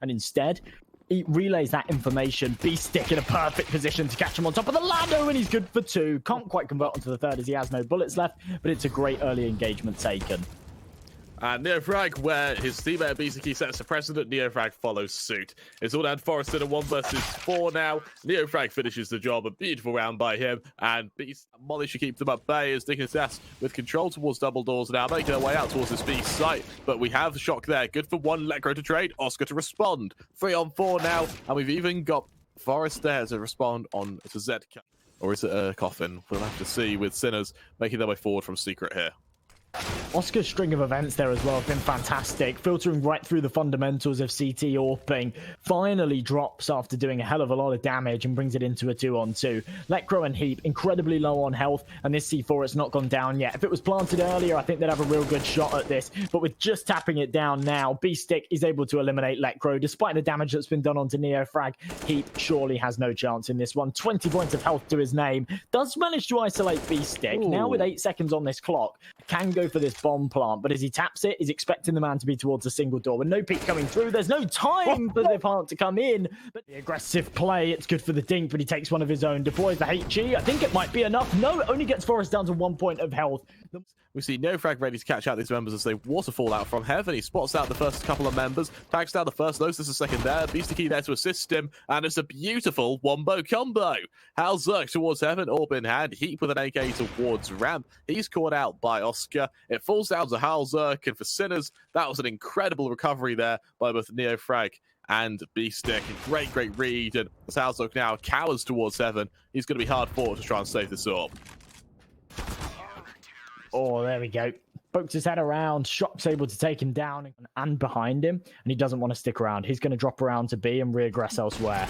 and instead he relays that information. beastik in a perfect position to catch him on top of the ladder, and he's good for 2. Can't quite convert onto the 3rd as he has no bullets left, but it's a great early engagement taken. And NEOFRAG, where his teammate beastik sets a precedent, NEOFRAG follows suit. It's all down Forest in a 1 versus 4 now. NEOFRAG finishes the job. A beautiful round by him. And Molly should keep them at bay as Dignitas with control towards double doors now, making their way out towards this beast site. But we have the shock there. Good for 1. LetGrow to trade. Oskar to respond. 3 on 4 now. And we've even got Forest there to respond on to ZEDKO. Or is it a coffin? We'll have to see, with Sinners making their way forward from secret here. Oscar's string of events there as well have been fantastic, filtering right through the fundamentals of CT AWPing. Finally drops after doing a hell of a lot of damage and brings it into a 2-on-2. LetGrow and HEAP incredibly low on health, and this C4 has not gone down yet. If it was planted earlier, I think they'd have a real good shot at this, but with just tapping it down now, beastik is able to eliminate LetGrow. Despite the damage that's been done onto NEOFRAG, HEAP surely has no chance in this one. 20 points of health to his name. Does manage to isolate beastik. Ooh. Now with 8 seconds on this clock, can go for this bomb plant, but as he taps it, he's expecting the man to be towards a single door. With no peek coming through, there's no time for the plant to come in, but the aggressive play, it's good for the dink, but he takes one of his own, deploys the HE. I think it might be enough. No, it only gets Forest down to 1 point of health. We see NEOFRAG ready to catch out these members as they waterfall out from heaven. He spots out the first couple of members, tags down the first, notices the second there. beastik there to assist him, and it's a beautiful wombo combo. hallzerk towards heaven, orb in hand. HEAP with an AK towards ramp. He's caught out by Oskar. It falls down to hallzerk, and for Sinners, that was an incredible recovery there by both NEOFRAG and beastik. Great read, and as hallzerk now cowers towards heaven, he's going to be hard fought to try and save this orb. Oh, there we go. Pokes his head around. Shock's able to take him down and behind him, and he doesn't want to stick around. He's going to drop around to B and reaggress elsewhere.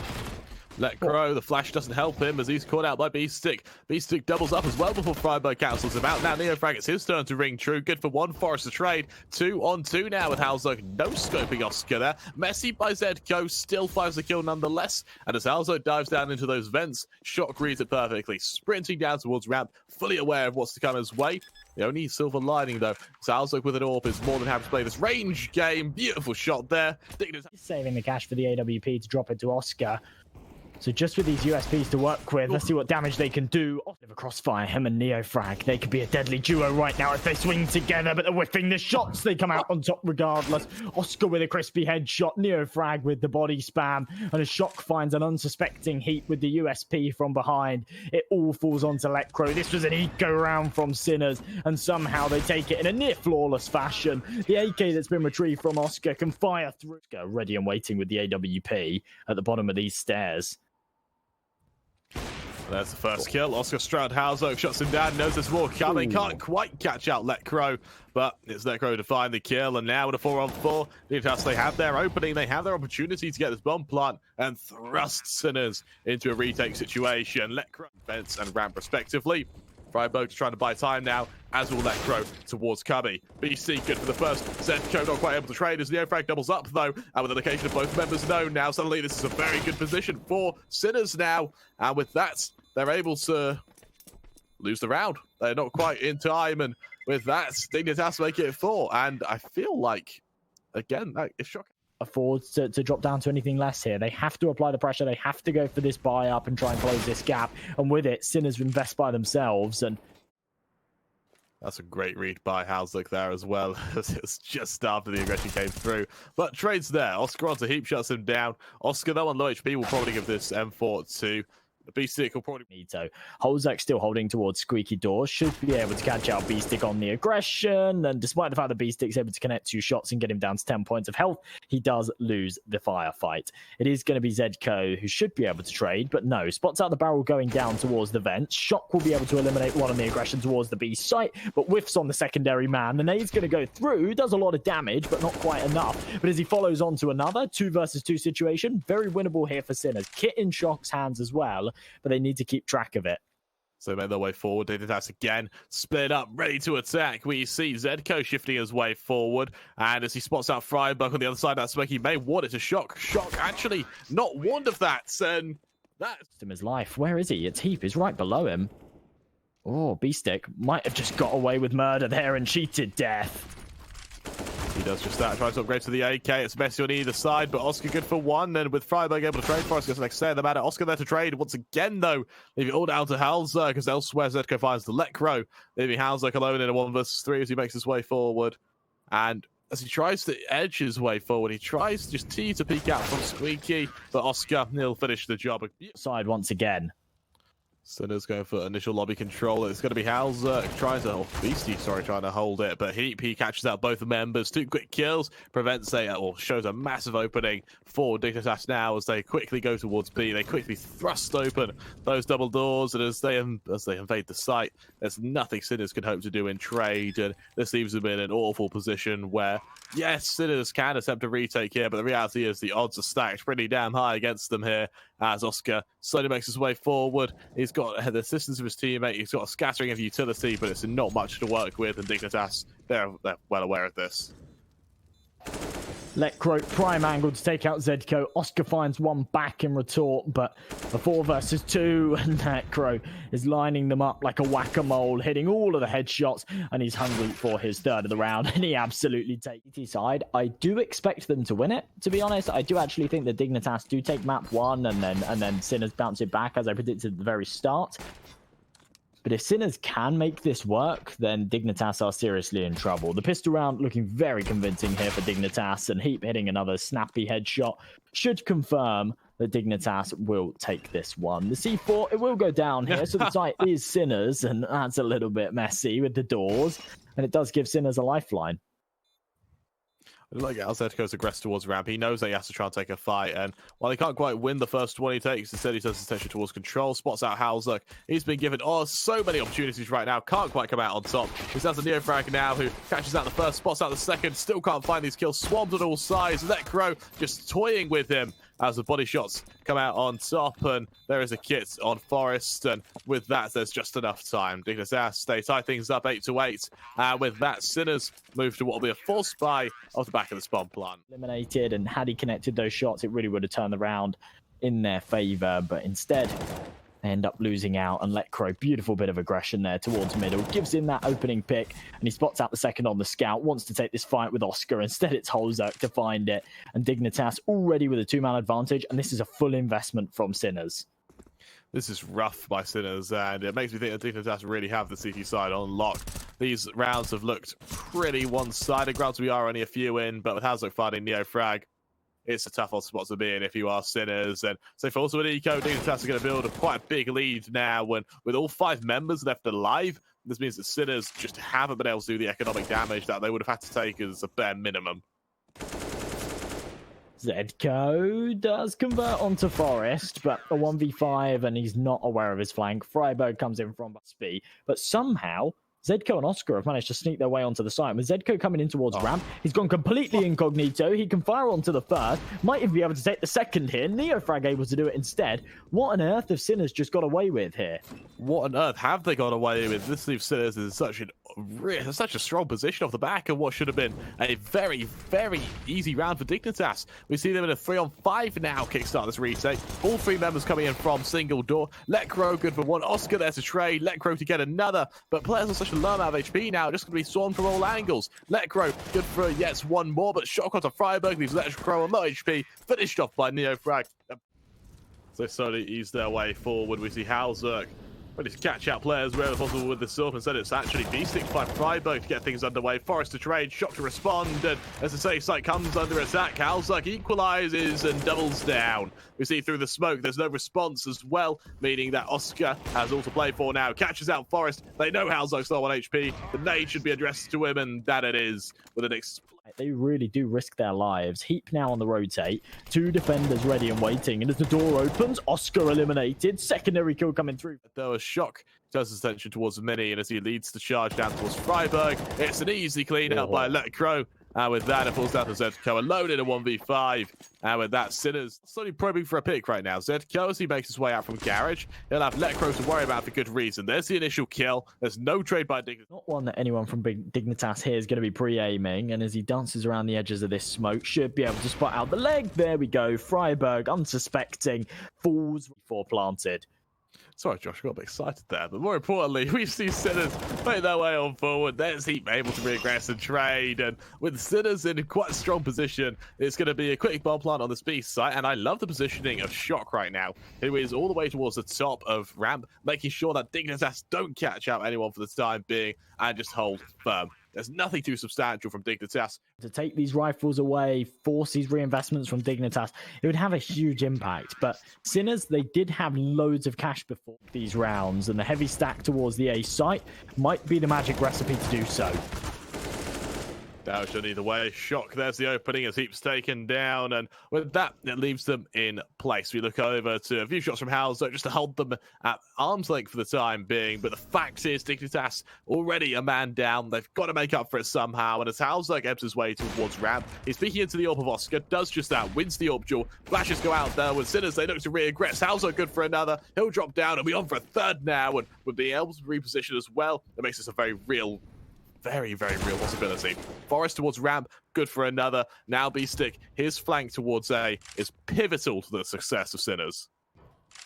LetGrow, the flash doesn't help him as he's caught out by beastik. beastik doubles up as well before friberg cancels him out. Now NEOFRAG, it's his turn to ring true. Good for 1. Forest to trade. 2 on 2 now with hallzerk. No scoping Oskar there. Messy by ZEDKO, still finds the kill nonetheless. And as hallzerk dives down into those vents, Shock reads it perfectly. Sprinting down towards ramp, fully aware of what's to come his way. The only silver lining, though, is hallzerk with an AWP is more than happy to play this range game. Beautiful shot there. He's saving the cash for the AWP to drop it to Oskar. So just with these USPs to work with, let's see what damage they can do. Bit of a crossfire, him and NEOFRAG. They could be a deadly duo right now if they swing together, but they're whiffing the shots. They come out on top regardless. Oskar with a crispy headshot, NEOFRAG with the body spam, and a Shock finds an unsuspecting HEAP with the USP from behind. It all falls onto LetGrow. This was an eco round from Sinners, and somehow they take it in a near flawless fashion. The AK that's been retrieved from Oskar can fire through. Ready and waiting with the AWP at the bottom of these stairs. There's the first kill. Oskar Stroud hallzerk shuts him down. Knows there's more coming. Can't quite catch out LetGrow, but it's LetGrow to find the kill. And now with a 4-on-4, Dignitas, they have their opening. They have their opportunity to get this bomb plant and thrust Sinners into a retake situation. LetGrow vents and ramp respectively. friberg trying to buy time now, as will LetGrow towards Cubby. beastik good for the first. ZEDKO not quite able to trade as NEOFRAG doubles up, though, and with the location of both members known now, suddenly this is a very good position for Sinners now. And with that, they're able to lose the round. They're not quite in time, and with that, Dignitas make it 4. And I feel like, again, it's shocking. Affords to drop down to anything less here. They have to apply the pressure. They have to go for this buy up and try and close this gap. And with it, Sinners invest by themselves. And that's a great read by hallzerk there as well. It's just after the aggression came through. But trades there. Oskar onto HEAP, shuts him down. Oskar, though, on low HP, will probably give this M4 to beastik. Will probably Nito. hallzerk still holding towards squeaky doors. Should be able to catch out beastik on the aggression. And despite the fact that beastik's able to connect 2 shots and get him down to 10 points of health, he does lose the firefight. It is going to be ZEDKO who should be able to trade, but no. Spots out the barrel going down towards the vents. Shock will be able to eliminate one on the aggression towards the B site, but whiffs on the secondary man. The nade's going to go through, does a lot of damage, but not quite enough. But as he follows on to another 2 versus 2 situation, very winnable here for Sinners. Kit in Shock's hands as well, but they need to keep track of it. So they made their way forward. Dignitas again, split up, ready to attack. We see ZEDKO shifting his way forward, and as he spots out friberg on the other side, that Smoky may want it to Shock. Shock actually not warned of that, and that's him his life. Where is he? It's HEAP is right below him. Oh, beastik might have just got away with murder there and cheated death. He does just that, tries to upgrade to the AK. It's messy on either side, but Oskar good for one, and with friberg able to trade for us, gets the next stay of the matter. Oskar there to trade once again, though, leaving it all down to hallzerk, because elsewhere ZEDKO finds the Lekro, leaving hallzerk alone in a 1v3 as he makes his way forward. And as he tries to edge his way forward, he tries to just to peek out from Squeaky, but Oskar, he'll finish the job. Side once again. Sinners going for initial lobby control. It's going to be hallzerk trying to, beastik, sorry, trying to hold it. But HEAP, he catches out both members. 2 quick kills, prevents shows a massive opening for Dignitas now as they quickly go towards B. They quickly thrust open those double doors, and as they invade the site, there's nothing Sinners can hope to do in trade. And this leaves them in an awful position where, yes, Sinners can attempt a retake here, but the reality is the odds are stacked pretty damn high against them here as Oskar slowly makes his way forward. He's got the assistance of his teammate. He's got a scattering of utility, but it's not much to work with, and Dignitas, they're well aware of this. Lekro prime angle to take out ZEDKO. Oskar finds one back in retort, but a 4 versus 2, and Lekro is lining them up like a whack-a-mole, hitting all of the headshots, and he's hungry for his third of the round, and he absolutely takes his side. I do expect them to win it, to be honest. I do actually think that Dignitas do take map 1, and then Sinners bounce it back, as I predicted at the very start. But if Sinners can make this work, then Dignitas are seriously in trouble. The pistol round looking very convincing here for Dignitas, and HEAP hitting another snappy headshot should confirm that Dignitas will take this one. The C4, it will go down here, so the site is Sinners, and that's a little bit messy with the doors, and it does give Sinners a lifeline. Like ZEDKO's aggressive towards ramp. He knows that he has to try and take a fight, and while he can't quite win the first one he takes, instead he turns his attention towards control, spots out hallzerk. He's been given so many opportunities right now, can't quite come out on top. He's down to NEOFRAG now, who catches out the first, spots out the second, still can't find these kills, swamped on all sides. Lekro just toying with him as the body shots come out on top, and there is a kit on Forest, and with that, there's just enough time. Dignitas, they tie things up 8-8, and with that, Sinners move to what will be a force buy off the back of the spawn plant. Eliminated, and had he connected those shots, it really would have turned the round in their favor, but instead, they end up losing out, and Lekro, beautiful bit of aggression there towards middle, gives him that opening pick, and he spots out the second on the scout, wants to take this fight with Oskar. Instead, it's hallzerk to find it, and Dignitas already with a 2-man advantage, and this is a full investment from Sinners. This is rough by Sinners, and it makes me think that Dignitas really have the CT side on lock. These rounds have looked pretty one-sided. Granted, we are only a few in, but with hallzerk finding NEOFRAG, it's a tough odd spot to be in if you are Sinners. And so for also an eco, Dignitas are going to build quite a big lead now when with all 5 members left alive. This means that Sinners just haven't been able to do the economic damage that they would have had to take as a bare minimum. ZEDKO does convert onto Forest, but a 1v5, and he's not aware of his flank. friberg comes in from speed, but somehow ZEDKO and Oskar have managed to sneak their way onto the site. With ZEDKO coming in towards ramp, he's gone completely incognito. He can fire onto the first, might even be able to take the second here. NEOFRAG able to do it instead. What on earth have Sinners just got away with here? What on earth have they got away with? This leaves Sinners in such a strong position off the back of what should have been a very, very easy round for Dignitas. We see them in a 3-on-5 now kickstart this retake. All 3 members coming in from single door. Lekro good for one. Oskar there to trade. Lekro to get another. But players are such a low amount of HP now, just going to be swarmed from all angles. Lekro good for yet one more, but shot across to friberg leaves Lekro on low HP, finished off by NEOFRAG. So slowly ease their way forward. We see hallzerk ready to catch out players wherever possible with the silk. Instead, it's actually beastik by friberg to get things underway. Forest to trade, shot to respond, and as the safe site comes under attack, hallzerk equalizes and doubles down. We see through the smoke, there's no response as well, meaning that Oskar has all to play for now. Catches out Forest. They know hallzerk's low on HP. The nade should be addressed to him, and that it is with an They really do risk their lives. HEAP now on the rotate. 2 defenders ready and waiting. And as the door opens, Oskar eliminated. Secondary kill coming through. There was shock. Turns his attention towards Mini, and as he leads the charge down towards friberg, it's an easy clean out by Lekro. And with that, it falls down to ZEDKO alone in a 1v5. And with that, Sinners slowly probing for a pick right now. ZEDKO, as he makes his way out from garage, he'll have Lekro to worry about for good reason. There's the initial kill. There's no trade by Dignitas. Not one that anyone from Dignitas here is going to be pre-aiming. And as he dances around the edges of this smoke, should be able to spot out the leg. There we go. friberg, unsuspecting, falls before planted. Sorry, Josh, got a bit excited there. But more importantly, we see Sinners make their way on forward. There's Heap able to regress and trade. And with Sinners in quite a strong position, it's going to be a quick bomb plant on this beast site. And I love the positioning of Shock right now, who is all the way towards the top of ramp, making sure that Dignitas don't catch out anyone for the time being and just hold firm. There's nothing too substantial from Dignitas. To take these rifles away, force these reinvestments from Dignitas, it would have a huge impact. But Sinners, they did have loads of cash before these rounds, and the heavy stack towards the A site might be the magic recipe to do so. Down either way. Shock, there's the opening as Heap's taken down, and with that, it leaves them in place. We look over to a few shots from hallzerk just to hold them at arm's length for the time being, but the fact is Dignitas already a man down. They've got to make up for it somehow, and as hallzerk ebbs his way towards ramp, he's peeking into the AWP of Oskar, does just that, wins the AWP duel. Flashes go out there with Sinners, they look to reaggress. hallzerk good for another, he'll drop down and be on for a third now, and with being able to reposition as well, it makes this a very real possibility. Forest towards ramp, good for another. Now beastik, his flank towards A is pivotal to the success of Sinners.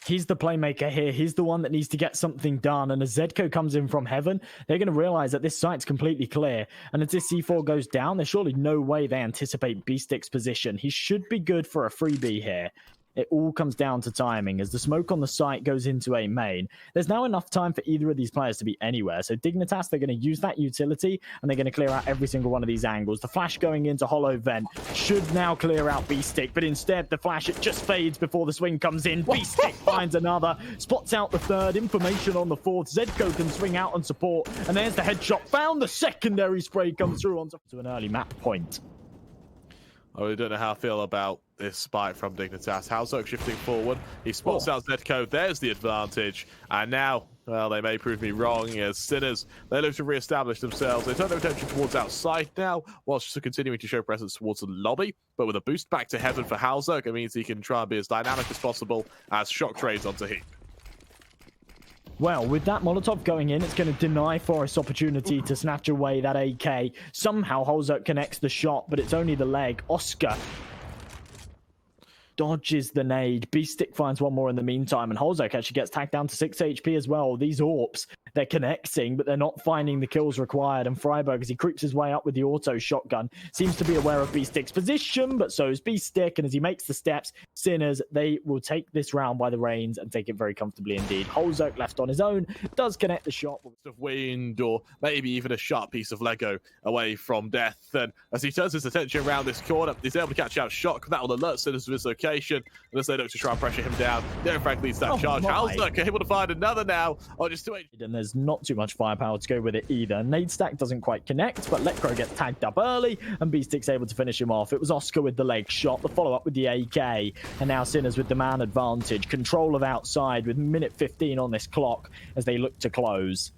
He's the playmaker here. He's the one that needs to get something done. And as ZEDKO comes in from heaven, they're going to realize that this site's completely clear. And as this C4 goes down, there's surely no way they anticipate beastik's position. He should be good for a freebie here. It all comes down to timing. As the smoke on the site goes into a main, there's now enough time for either of these players to be anywhere. So Dignitas, they're going to use that utility, and they're going to clear out every single one of these angles. The flash going into hollow vent should now clear out beastik, but instead the flash, it just fades before the swing comes in. beastik finds another, spots out the third, information on the fourth. ZEDKO can swing out and support, and there's the headshot found. The secondary spray comes through onto an early map point. I really don't know how I feel about this spike from Dignitas. hallzerk shifting forward. He spots out ZEDKO. There's the advantage. And now, well, they may prove me wrong as Sinners, they look to re-establish themselves. They turn their attention towards outside now, whilst continuing to show presence towards the lobby. But with a boost back to heaven for hallzerk, it means he can try and be as dynamic as possible as Shock trades onto Heap. Well, with that Molotov going in, it's going to deny Forest's opportunity to snatch away that AK. Somehow, hallzerk connects the shot, but it's only the leg. Oskar dodges the nade. beastik finds one more in the meantime, and hallzerk actually gets tagged down to 6 HP as well. These AWPs, they're connecting, but they're not finding the kills required. And friberg, as he creeps his way up with the auto shotgun, seems to be aware of beastik's position, but so is beastik. And as he makes the steps, Sinners, they will take this round by the reins and take it very comfortably indeed. hallzerk left on his own, does connect the shot. Of wind, or maybe even a sharp piece of Lego away from death. And as he turns his attention around this corner, he's able to catch out Shock. That will alert Sinners of his location. And as they look to try and pressure him down, NEOFRAG leads that charge. hallzerk able to find another now. Oh, just 2 HP. And there's not too much firepower to go with it either. Nade stack doesn't quite connect, but Letcrow gets tagged up early, and beastik's able to finish him off. It was Oskar with the leg shot, the follow-up with the AK, and now Sinners with the man advantage. Control of outside with minute 15 on this clock as they look to close.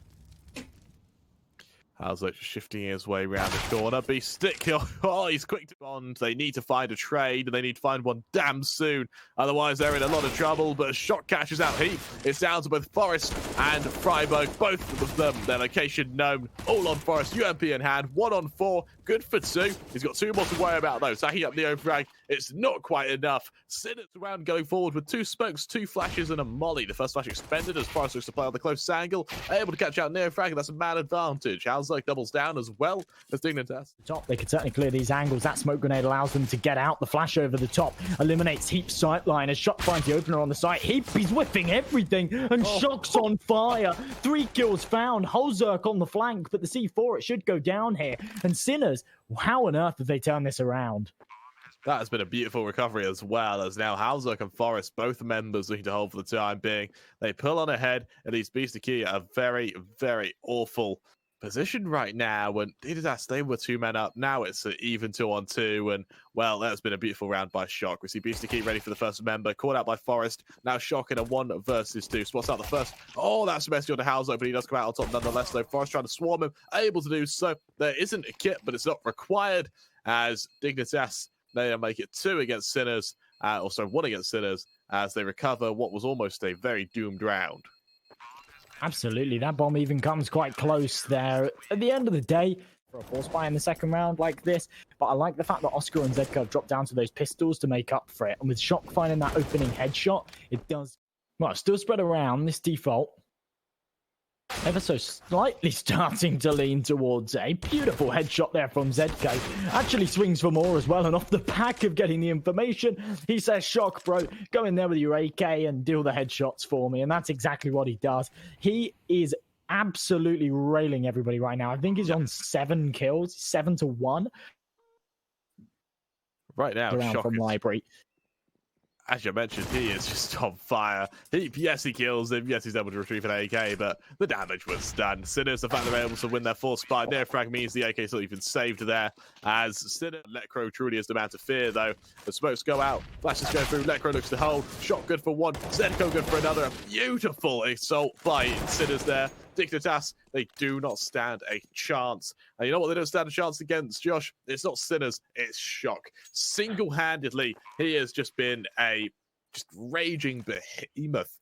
hallzerk shifting his way around the corner. beastik, oh, he's quick to bond. They need to find a trade, and they need to find one damn soon. Otherwise, they're in a lot of trouble. But Shock catches out Heap. It's down to both Forest and friberg. Both of them, their location known. All on Forest, UMP in hand. 1 on 4. Good for 2. He's got 2 more to worry about, though. Stacking up NEOFRAG. It's not quite enough. Sinners around going forward with 2 smokes, 2 flashes, and a molly. The first flash expended as Forest looks to play on the close angle. Able to catch out NEOFRAG, and that's a man advantage. hallzerk doubles down as well as Dignitas. Top, they can certainly clear these angles. That smoke grenade allows them to get out. The flash over the top eliminates Heap's sightline as Shock finds the opener on the site. Heap, he's whipping everything, and Shock's on fire. 3 kills found. hallzerk on the flank, but the C4, it should go down here. And Sinners, how on earth have they turned this around? That has been a beautiful recovery as well, as now hallzerk and Forest, both members looking to hold for the time being. They pull on ahead, and these beastik are a very, very awful position right now. And Dignitas, they were 2 men up. Now it's an even 2 on 2. And, well, that's been a beautiful round by Shock. We see beastik ready for the first member. Caught out by Forest. Now Shock in a 1 versus 2. Spots out the first. Oh, that's a message on the hallzerk, but he does come out on top nonetheless, though. Forest trying to swarm him. Able to do so. There isn't a kit, but it's not required, as Dignitas, they make it 2 against Sinners. Also 1 against Sinners, as they recover what was almost a very doomed round. Absolutely, that bomb even comes quite close there. At the end of the day, for a force buy in the second round like this, but I like the fact that Oskar and ZEDKO have dropped down to those pistols to make up for it. And with Shock finding that opening headshot, it does Well, still spread around this default. Ever so slightly starting to lean towards a beautiful headshot there from ZEDKO. Actually swings for more as well, and off the back of getting the information, he says, "Shock, bro, go in there with your AK and deal the headshots for me." And that's exactly what he does. He is absolutely railing everybody right now. I think he's on 7 kills, 7-1. Right now, around Shock from Library. As you mentioned, he is just on fire. Yes, he kills him. Yes, he's able to retrieve an AK, but the damage was done. Sinners, the fact they're able to win their 4th spot. NEOFRAG means the AK still even saved there. As Sinner, Letcro truly is the man to fear, though. The smokes go out. Flashes go through. Letcro looks to hold. Shot good for 1. ZEDKO good for another. A beautiful assault by Sinners there. Dignitas, they do not stand a chance. And you know what they don't stand a chance against, Josh? It's not Sinners, it's Shock. Single-handedly, he has just been a raging behemoth.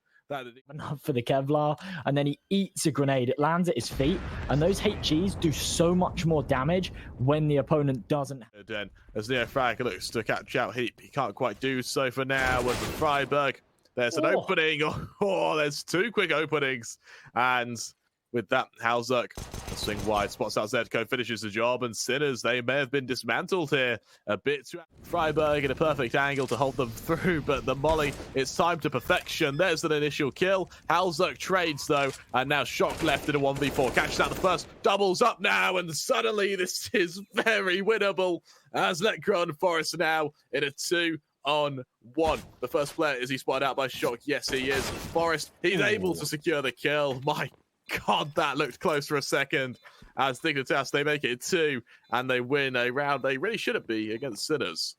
Enough for the Kevlar, and then he eats a grenade. It lands at his feet, and those HGs do so much more damage when the opponent doesn't. Then, as NEOFRAG looks to catch out HEAP, he can't quite do so for now with the friberg. There's an opening. Oh, there's 2 quick openings. And with that, hallzerk, swing wide, spots out ZEDKO, finishes the job, and Sinners, they may have been dismantled here a bit. friberg in a perfect angle to hold them through, but the molly, it's time to perfection. There's an initial kill. hallzerk trades, though, and now Shock left in a 1v4. Catches out the first, doubles up now, and suddenly this is very winnable, as Letcro and Forest now in a 2-on-1. The first player, is he spotted out by Shock? Yes, he is. Forest, he's able to secure the kill. My God, that looked close for a second. As Dignitas, they make it 2, and they win a round they really shouldn't be against Sinners.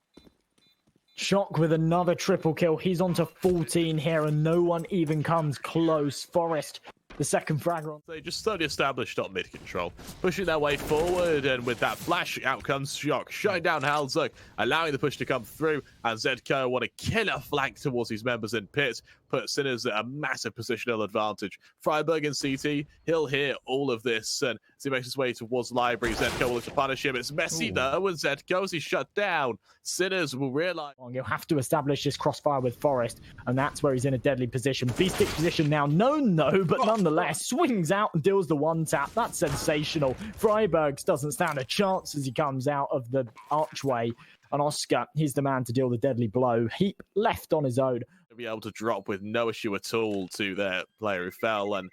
Shock with another triple kill. He's on to 14 here, and no one even comes close. Forest, the second frag on. They just slowly established on mid control, pushing their way forward, and with that flash, out comes Shock, shutting down hallzerk, allowing the push to come through, and ZEDKO want a killer flank towards his members in pit, put Sinners at a massive positional advantage. friberg in CT, he'll hear all of this, and as he makes his way towards Library, ZEDKO will look to punish him. It's messy though, and ZEDKO, as he's shut down, Sinners will realize. You'll have to establish this crossfire with Forest, and that's where he's in a deadly position. beastik position now, known though, but nonetheless, swings out and deals the 1-tap. That's sensational. friberg doesn't stand a chance as he comes out of the archway. And Oskar, he's the man to deal the deadly blow. HEAP left on his own. To be able to drop with no issue at all to their player who fell, and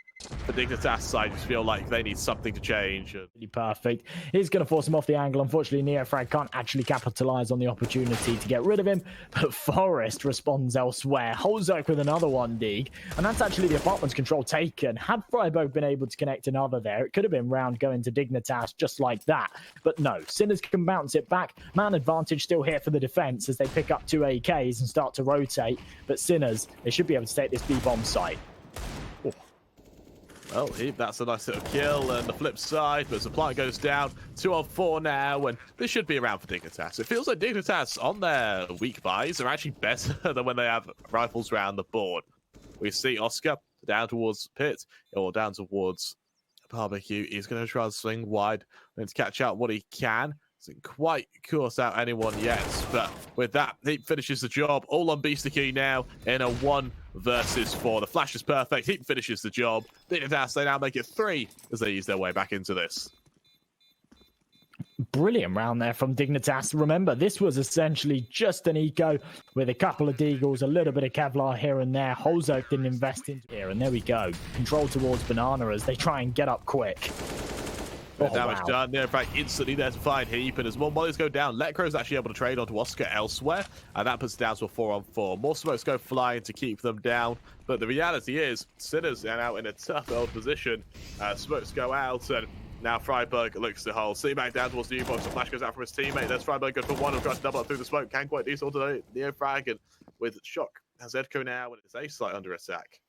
the Dignitas side just feel like they need something to change. Really perfect. He's going to force him off the angle. Unfortunately, NEOFRAG can't actually capitalize on the opportunity to get rid of him, but Forest responds elsewhere. hallzerk with another 1 dig, and that's actually the apartment's control taken. Had friberg been able to connect another there, it could have been round going to Dignitas just like that. But no, Sinners can bounce it back. Man advantage still here for the defense as they pick up 2 AKs and start to rotate. But Sinners, they should be able to take this B-bomb site. Well, HEAP, that's a nice little kill, and the flip side, but supply goes down. 2-on-4 now, and this should be around for Dignitas. It feels like Dignitas on their weak buys are actually better than when they have rifles around the board. We see Oskar down towards pit, or down towards barbecue. He's going to try and swing wide and to catch out what he can. Hasn't quite caught out anyone yet, but with that, HEAP finishes the job. All on beastik now in a 1 versus 4. The flash is perfect. HEAP finishes the job. Dignitas, they now make it 3 as they ease their way back into this. Brilliant round there from Dignitas. Remember, this was essentially just an eco with a couple of deagles, a little bit of Kevlar here and there. hallzerk didn't invest into here, and there we go. Control towards Banana as they try and get up quick. Damage done. NEOFRAG instantly there to find HEAP, and as more mollies go down, Letcro's actually able to trade onto Oskar elsewhere, and that puts it down to a 4-on-4. More smokes go flying to keep them down, but the reality is, Sinners are now in a tough old position. Smokes go out, and now friberg looks to hold. See back down towards the U-box. The flash goes out from his teammate. There's friberg good for 1. Who tries to double up through the smoke. Can't quite do so to NEOFRAG, and with Shock has ZEDKO now, and it's a slight under attack.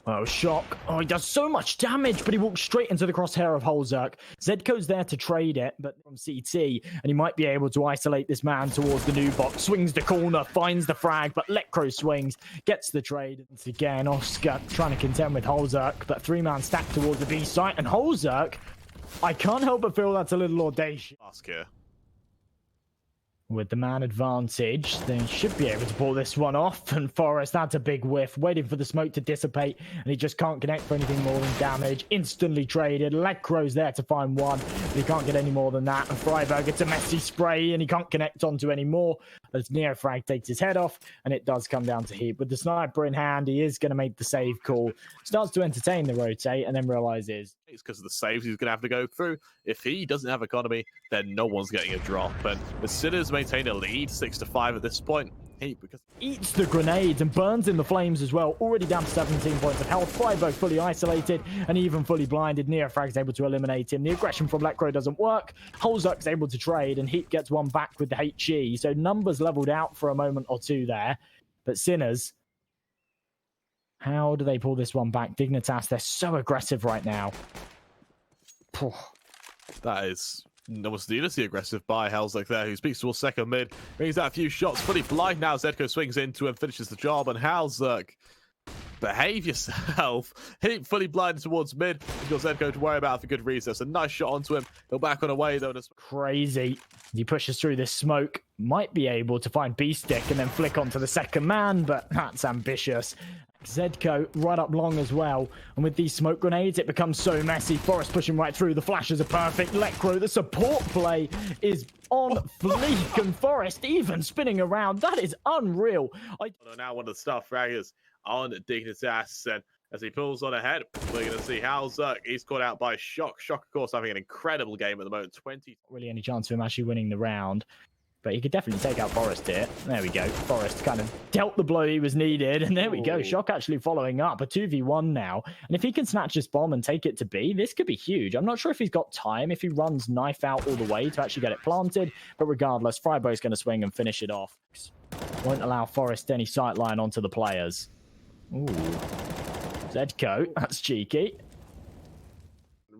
Oh, Shock. Oh, he does so much damage, but he walks straight into the crosshair of hallzerk. ZEDKO's there to trade it, but from CT, and he might be able to isolate this man towards the new box. Swings the corner, finds the frag, but Letcro swings, gets the trade. Once again, Oskar trying to contend with hallzerk, but 3-man stack towards the B site, and hallzerk, I can't help but feel that's a little audacious. Oskar. With the man advantage, they should be able to pull this one off. And Forest, that's a big whiff, waiting for the smoke to dissipate, and he just can't connect for anything more than damage. Instantly traded. Lekro's there to find one, but he can't get any more than that. And friberg gets a messy spray, and he can't connect onto any more as NEOFRAG takes his head off, and it does come down to HEAP. With the sniper in hand, he is going to make the save call. Starts to entertain the rotate, and then realizes it's because of the saves he's going to have to go through. If he doesn't have economy, then no one's getting a drop. And the Sinners maintain a lead, 6-5 at this point. HEAP because eats the grenades and burns in the flames as well. Already down to 17 points of health. friberg fully isolated and even fully blinded. NEOFRAG's able to eliminate him. The aggression from Lekro doesn't work. hallzerk's able to trade, and HEAP gets one back with the HE. So numbers leveled out for a moment or two there. But Sinners, how do they pull this one back? Dignitas, they're so aggressive right now. that is almost needlessly aggressive by hallzerk there, who speaks towards second mid, brings out a few shots, fully blind now. ZEDKO swings into and finishes the job, and hallzerk, behave yourself. HEAP fully blinded towards mid. He's got ZEDKO to worry about for good reason. It's a nice shot onto him. He'll back on away though. Crazy. He pushes through this smoke. Might be able to find beastik and then flick onto the second man, but that's ambitious. ZEDKO right up long as well, and with these smoke grenades it becomes so messy. Forest pushing right through. The flashes are perfect. Lekro, the support play is on fleek, and Forest even spinning around. That is unreal. Now one of the star fraggers on Dignitas, and as he pulls on ahead, we're going to see hallzerk. He's caught out by Shock. Shock, of course, having an incredible game at the moment. 20. Not really any chance of him actually winning the round, but he could definitely take out Forest here. There we go. Forest kind of dealt the blow he was needed, and there we go. Shock actually following up. A 2v1 now. And if he can snatch this bomb and take it to B, this could be huge. I'm not sure if he's got time, if he runs knife out all the way to actually get it planted, but regardless, friberg's going to swing and finish it off. Won't allow Forest any sightline onto the players. Ooh. ZEDKO, that's cheeky.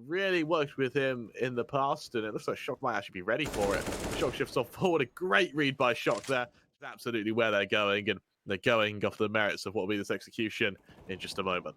Really worked with him in the past, and it looks like Shock might actually be ready for it. Shock shifts off forward. A great read by Shock there. It's absolutely where they're going, and they're going off the merits of what will be this execution in just a moment.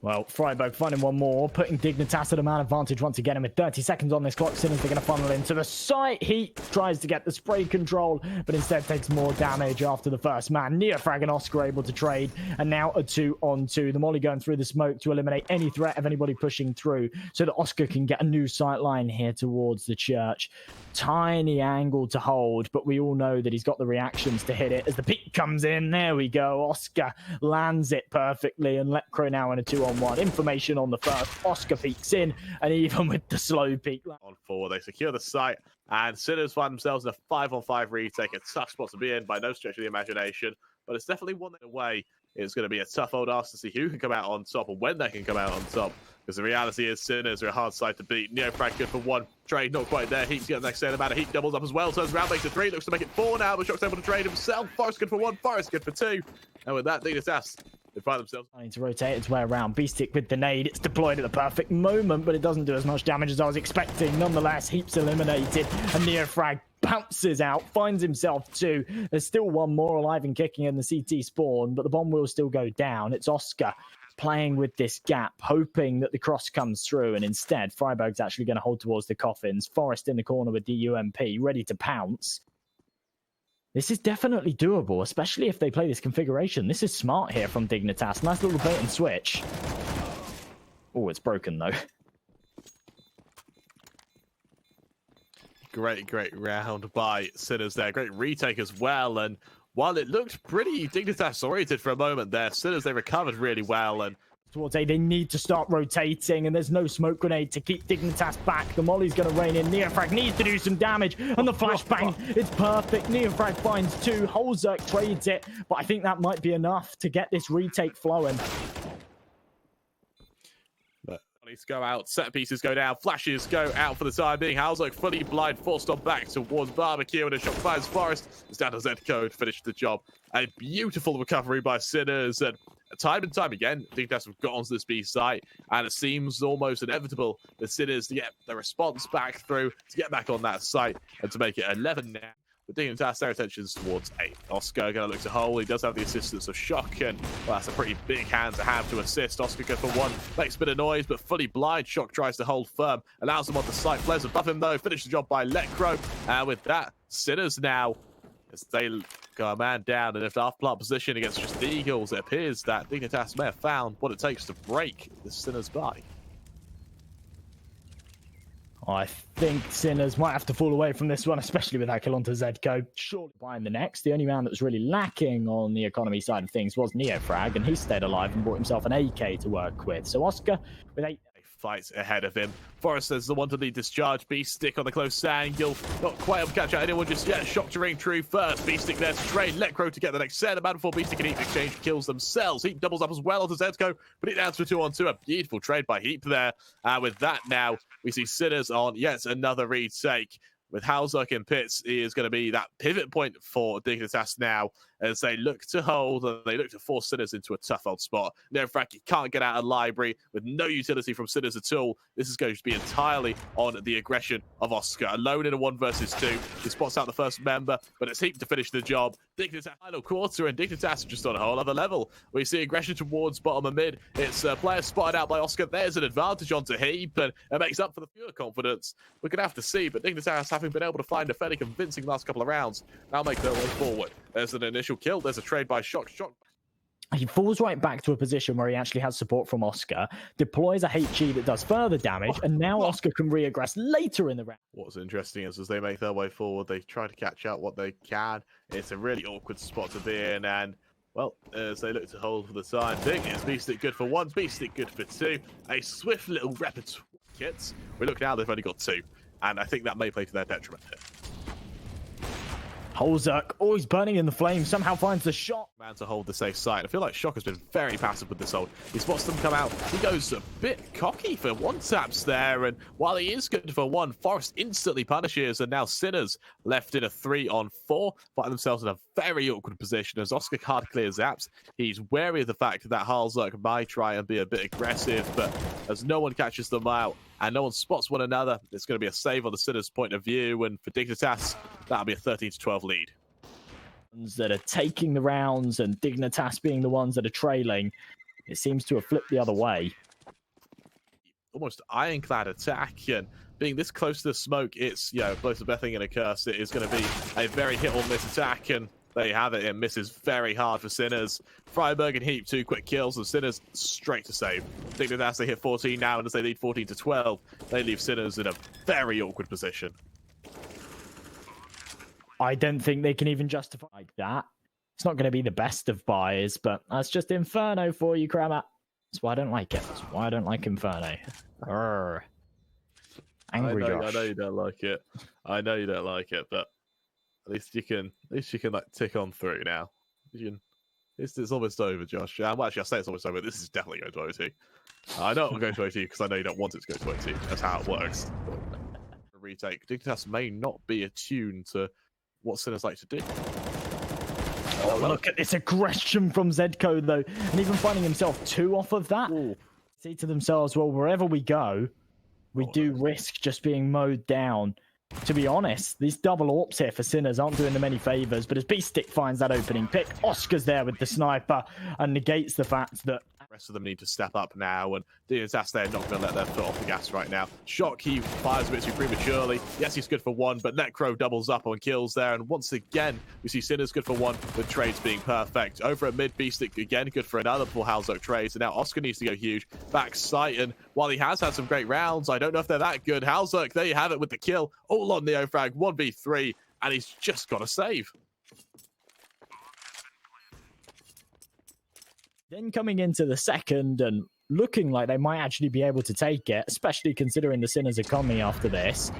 Well, friberg finding one more, putting Dignitas at a man advantage once again, and with 30 seconds on this clock, Sinners are going to funnel into the site. HEAP tries to get the spray control, but instead takes more damage after the first man. NEOFRAG and Oskar able to trade, and now a 2-on-2. The molly going through the smoke to eliminate any threat of anybody pushing through, so that Oskar can get a new sight line here towards the church. Tiny angle to hold, but we all know that he's got the reactions to hit it. As the peek comes in, there we go. Oskar lands it perfectly, and Lekro now in a 2-on-1. Information on the first. Oskar peeks in, and even with the slow peek. On forward, they secure the site, and Sinners find themselves in a 5-on-5 retake. A tough spot to be in by no stretch of the imagination, but it's definitely one away. It's going to be a tough old ask to see who can come out on top and when they can come out on top. Because the reality is Sinners are a hard side to beat. NEOFRAG good for one. Trade not quite there. HEAP's getting the next set amount. HEAP doubles up as well. Turns around, makes it 3. Looks to make it 4 now, but Shock's able to trade himself. Forest good for 1. Forest good for 2. And with that, Dignitas, they find themselves trying to rotate its way around. beastik with the nade. It's deployed at the perfect moment, but it doesn't do as much damage as I was expecting. Nonetheless, HEAP's eliminated, and NEOFRAG bounces out, finds himself 2. There's still one more alive and kicking in the CT spawn, but the bomb will still go down. It's Oskar playing with this gap, hoping that the cross comes through, and instead, friberg's actually going to hold towards the coffins. Forest in the corner with the UMP, ready to pounce. This is definitely doable, especially if they play this configuration. This is smart here from Dignitas. Nice little bait and switch. Oh, it's broken, though. Great round by Sinners there. Great retake as well. And while it looked pretty Dignitas oriented for a moment there, Sinners, they recovered really well. And towards A, they need to start rotating, and there's no smoke grenade to keep Dignitas back. The molly's going to rain in. NEOFRAG needs to do some damage, and the flashbang, it's perfect. NEOFRAG finds 2. hallzerk trades it, but I think that might be enough to get this retake flowing. Needs to go out, set pieces go down, flashes go out for the time being. hallzerk fully blind, forced on back towards barbecue, and a shot finds Forest. It's down to ZEDKO to finish the job. A beautiful recovery by Sinners, and time and time again, Dignitas have got onto this B site, and it seems almost inevitable that Sinners to get the response back through, to get back on that site, and to make it 11 now. but Dignitas, their attention's towards A. Oskar going to look to hold. He does have the assistance of Shock, and well, that's a pretty big hand to have to assist. Oskar goes for one, makes a bit of noise, but fully blind. Shock tries to hold firm, allows him on the site. Flares above him, though. Finish the job by ZEDKO. And with that, Sinners now, as they go a man down in a half-plant position against just the Eagles, it appears that Dignitas may have found what it takes to break the Sinners by. I think Sinners might have to fall away from this one, especially with that kill onto ZEDKO. Surely behind the next, the only man that was really lacking on the economy side of things was NEOFRAG, and he stayed alive and brought himself an AK to work with. So Oskar with 8 fights ahead of him. Forrester's the one to lead discharge. beastik on the close angle. Not quite able to catch out anyone just yet. Shock to ring true first. beastik there to trade. ZEDKO to get the next set. About before beastik and HEAP exchange kills themselves. HEAP doubles up as well onto ZEDKO. Put it down to a 2-on-2. A beautiful trade by HEAP there. With that now, we see Sinners on yet another retake. With hallzerk in pits, he is going to be that pivot point for Dignitas now as they look to hold and they look to force Sinners into a tough old spot. NEOFRAG can't get out of library with no utility from Sinners at all. This is going to be entirely on the aggression of Oskar. Alone in a 1 versus 2. He spots out the first member, but it's HEAP to finish the job. Dignitas final quarter, and Dignitas just on a whole other level. We see aggression towards bottom and mid. It's a player spotted out by Oskar. There's an advantage onto HEAP, and it makes up for the pure confidence. We're going to have to see, but Dignitas, having been able to find a fairly convincing last couple of rounds, now make their way forward. There's an initial kill. There's a trade by Shock. He falls right back to a position where he actually has support from Oskar, deploys a HE that does further damage, and now Oskar can re-aggress later in the round. What's interesting is as they make their way forward, they try to catch out what they can. It's a really awkward spot to be in, and well, as they look to hold for the time being, it's beastik good for 1, beastik good for 2. A swift little repertoire kits. We look now, they've only got 2, and I think that may play to their detriment here. hallzerk, always burning in the flames, somehow finds the shot. Man to hold the safe side. I feel like Shock has been very passive with this hold. He spots them come out. He goes a bit cocky for 1-taps there, and while he is good for 1, Forrest instantly punishes, and now Sinners left in a 3-on-4, find themselves in a very awkward position as Oskar card clears zaps. He's wary of the fact that hallzerk might try and be a bit aggressive, but as no one catches them out and no one spots one another, it's going to be a save on the Sinners' point of view, and for Dignitas, that'll be a 13-12 lead. That are taking the rounds and Dignitas being the ones that are trailing, it seems to have flipped the other way. Almost ironclad attack, and being this close to the smoke, it's, you know, both a bad thing and a curse. It is going to be a very hit or miss attack, and there you have it. It misses very hard for Sinners. friberg and HEAP 2 quick kills, and Sinners straight to save. Dignitas, they hit 14 now, and as they lead 14-12, they leave Sinners in a very awkward position. I don't think they can even justify like that. It's not going to be the best of buys, but that's just Inferno for you, Kramer. That's why I don't like it. That's why I don't like Inferno. Arrgh. Angry Josh. I know you don't like it. I know you don't like it, but at least you can like tick on through now. You can. It's almost over, Josh. Well, actually, I say it's almost over. This is definitely going to OT. I know it will go to OT because I know you don't want it to go to OT. That's how it works. Retake. Dignitas may not be attuned to what Sinners like to do. Oh, look at this aggression from ZEDKO, though. And even finding himself 2 off of that. Ooh. Say to themselves, well, wherever we go, we do risk just being mowed down. To be honest, these double AWPs here for Sinners aren't doing them any favors, but as beastik finds that opening pick, Oskar's there with the sniper and negates the fact that the rest of them need to step up now, and Dignitas, they're not going to let their foot off the gas right now. Shock, he fires a bit too prematurely. Yes, he's good for 1, but ZEDKO doubles up on kills there, and once again, we see Sinners good for 1, with trades being perfect. Over at mid, beastik again good for another before hallzerk trades, and now Oskar needs to go huge. Back sight, and while he has had some great rounds, I don't know if they're that good. hallzerk, there you have it with the kill, all on NEOFRAG, 1v3, and he's just got to save. Then coming into the second and looking like they might actually be able to take it, especially considering the Sinners economy after this.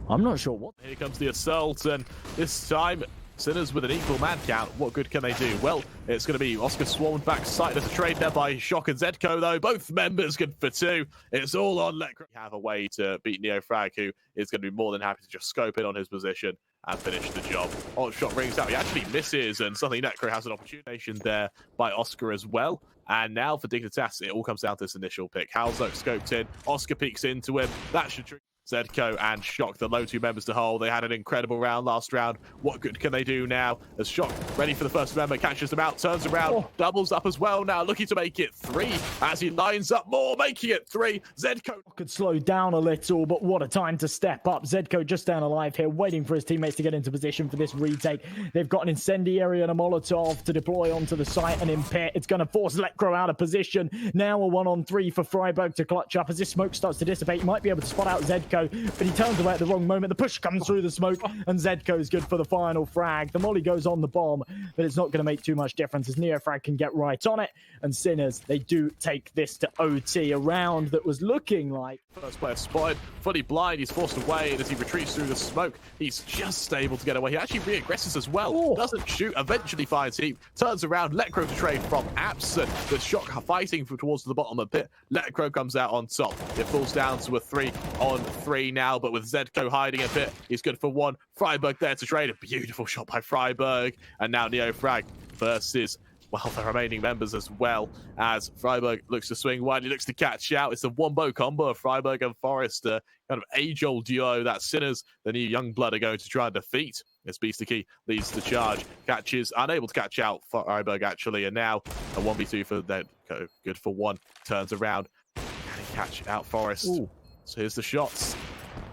I'm not sure what. Here comes the assault, and this time Sinners with an equal man count. What good can they do? Well, it's going to be Oskar swarmed back sight as a trade there by Shock and ZEDKO, though. Both members good for 2. It's all on ZEDKO. We have a way to beat NEOFRAG, who is going to be more than happy to just scope in on his position and finish the job. Oh, shot rings out. He actually misses, and suddenly ZEDKO has an opportunity there by Oskar as well. And now for Dignitas, it all comes down to this initial pick. hallzerk scoped in. Oskar peeks into him. That should ZEDKO and Shock, the low 2 members to hold. They had an incredible round last round. What good can they do now? As Shock, ready for the first member, catches them out, turns around, doubles up as well now, looking to make it 3 as he lines up more, making it 3. ZEDKO could slow down a little, but what a time to step up. ZEDKO just down alive here, waiting for his teammates to get into position for this retake. They've got an incendiary and a Molotov to deploy onto the site and in pit. It's going to force Lekro out of position. Now a 1-on-3 for friberg to clutch up as this smoke starts to dissipate. He might be able to spot out ZEDKO, but he turns away at the wrong moment. The push comes through the smoke, and ZEDKO is good for the final frag. The molly goes on the bomb, but it's not going to make too much difference as NEOFRAG can get right on it. And Sinners, they do take this to OT, a round that was looking like... First player spotted, fully blind, he's forced away, and as he retreats through the smoke, he's just able to get away. He actually re-aggresses as well, doesn't shoot, eventually finds HEAP, turns around, Lekro to trade from Absent. The Shock fighting towards the bottom a bit. Lekro comes out on top. It falls down to a 3-on-3 now, but with ZEDKO hiding a bit, he's good for 1. friberg there to trade. A beautiful shot by friberg, and now NEOFRAG versus... well, the remaining members as well, as friberg looks to swing wide, he looks to catch out. It's a wombo combo of friberg and f0rest, kind of age-old duo that Sinners, the new young blood, are going to try and defeat. As beastik leads the charge, catches, unable to catch out friberg actually, and now a 1v2 for ZEDKO, good for 1, turns around, can he catch out f0rest? So here's the shots.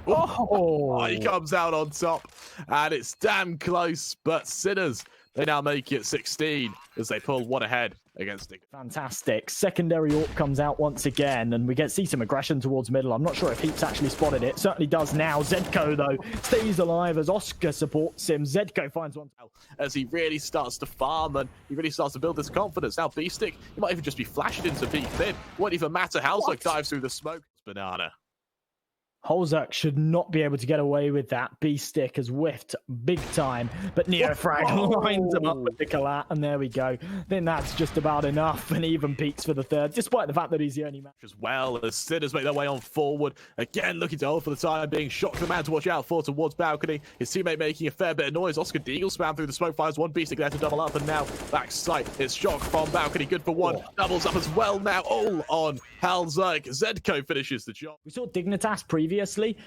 He comes out on top, and it's damn close, but Sinners, they now make it 16 as they pull 1 ahead against Dignitas. Fantastic. Secondary AWP comes out once again, and we see some aggression towards middle. I'm not sure if HEAP's actually spotted it. Certainly does now. ZEDKO, though, stays alive as Oskar supports him. ZEDKO finds one as he really starts to farm, and he really starts to build this confidence. Now, beastik, he might even just be flashed into peak mid. Won't even matter. hallzerk dives through the smoke. Banana. hallzerk should not be able to get away with that. beastik has whiffed big time, but NEOFRAG lines him up with the collat, and there we go. Then that's just about enough, and even peaks for the 3rd, despite the fact that he's the only man. As well as Sinners make their way on forward, again looking to hold for the time being. Shock the man to watch out for towards balcony. His teammate making a fair bit of noise. Oskar deagle spam through the smoke, finds 1. beastik there to double up, and now back sight. It's Shock from balcony, good for 1. Doubles up as well now, all on hallzerk. ZEDKO finishes the job. We saw Dignitas previously.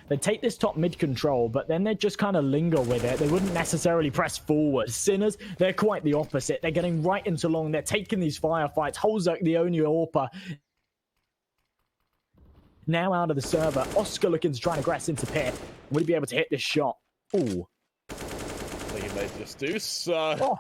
They'd take this top mid control, but then they'd just kind of linger with it. They wouldn't necessarily press forward. Sinners, they're quite the opposite. They're getting right into long. They're taking these firefights. hallzerk, the only AWPer, now out of the server. Oskar looking to try and aggress into pit. Will he be able to hit this shot? Ooh. They just do so.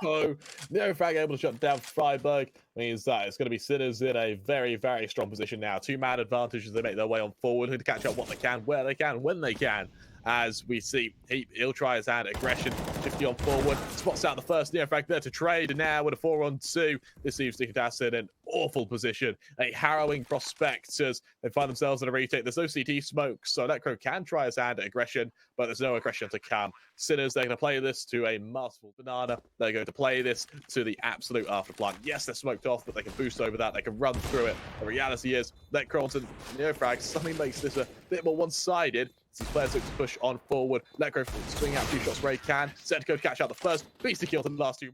NEOFRAG able to shut down friberg means that it's going to be Sinners in a very, very strong position now. 2-man advantage as they make their way on forward, to catch up what they can, where they can, when they can. As we see HEAP, he'll try his hand aggression, 50 on forward, spots out the first NEOFRAG there to trade, and now with a 4-on-2, this leaves Dignitas in an awful position, a harrowing prospect as they find themselves in a retake. There's no CT smoke, so Lekro can try his hand at aggression, but there's no aggression to come. Sinners, they're going to play this to a masterful banana. They're going to play this to the absolute afterplant. Yes, they're smoked off, but they can boost over that. They can run through it. The reality is, Lekro and NEOFRAG suddenly makes this a bit more one-sided. These players look to push on forward. Lekro swing out 2 shots where he can. ZEDKO catch out the first. beastik kill the last 2.